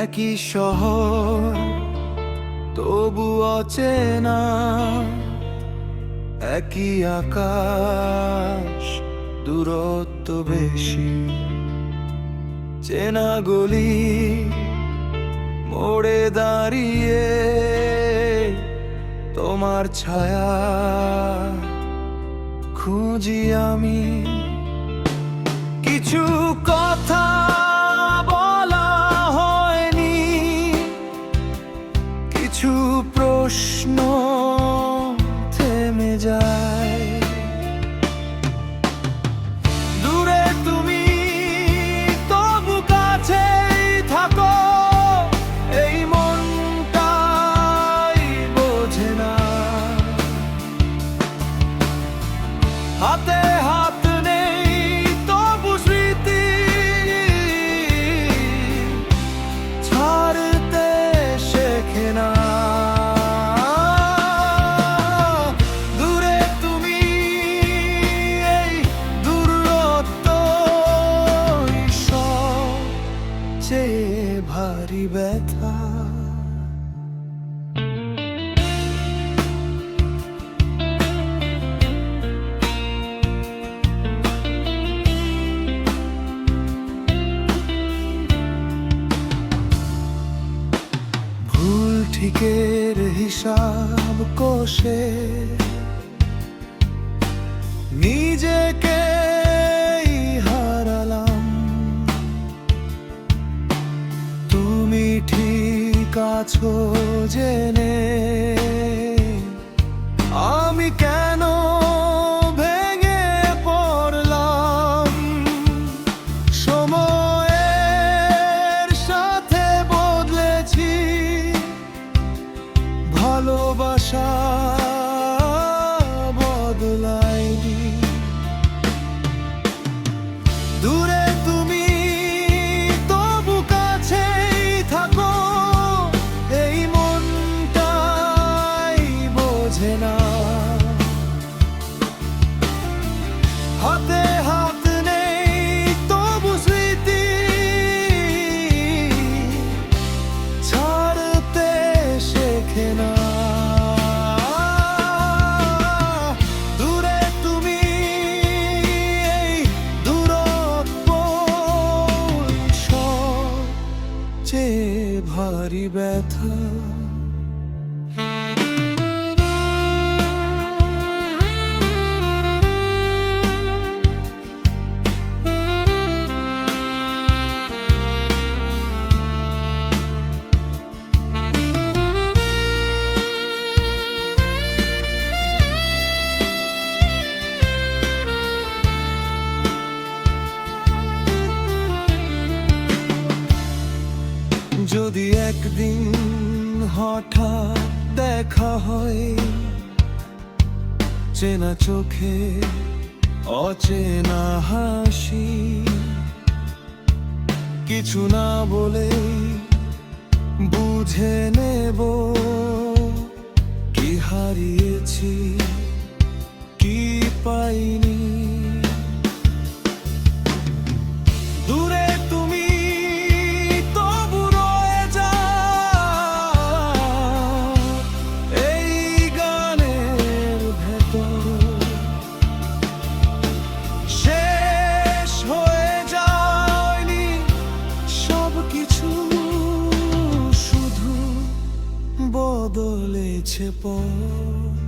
একই শহর তবু অচেনা, একই আকাশ দূরত্ব বেশি। চেনা গলি মোড়ে দাঁড়িয়ে তোমার ছায়া খুঁজি আমি। কিছু কথা বলা হয়নি, কিছু প্রশ্ন থেমে যায়। দূরে তুমি তবু কাছেই থাকো, এই মনটাই বোঝে না। হাতে হাত নেই তবু স্মৃতি ছাড়তে শেখে না। দূরে তুমি, এই দূরত্ব সবচেয়ে ভারী ব্যথা। ঠিকের হিসাব কষে নিজেকে হারালাম। তুমি ঠিক আছো জেনে আমি কেন ভেঙে পড়লাম। সময়ের সাথে বদলেছি, ভালোবাসা বদলায়নি। দূরে তুমি তবু কাছেই থাকো, এই মনটাই বোঝে না। হাতে হাত নেই তবু স্মৃতি ছাড়তে শেখে না। দূরে তুমি, এই দূরত্ব সবচেয়ে ভারী ব্যথা। যদি একদিন হঠাৎ দেখা হয়, চেনা চোখে অচেনা হাসি, কিছু না বলে বুঝে নেব কি হারিয়েছি কি পাইনি। দূরে তুমি তবু রয়ে যাও এই গানের ভেতর। শেষ হয়ে যায়নি সবকিছু, শুধু বদলেছে পথ।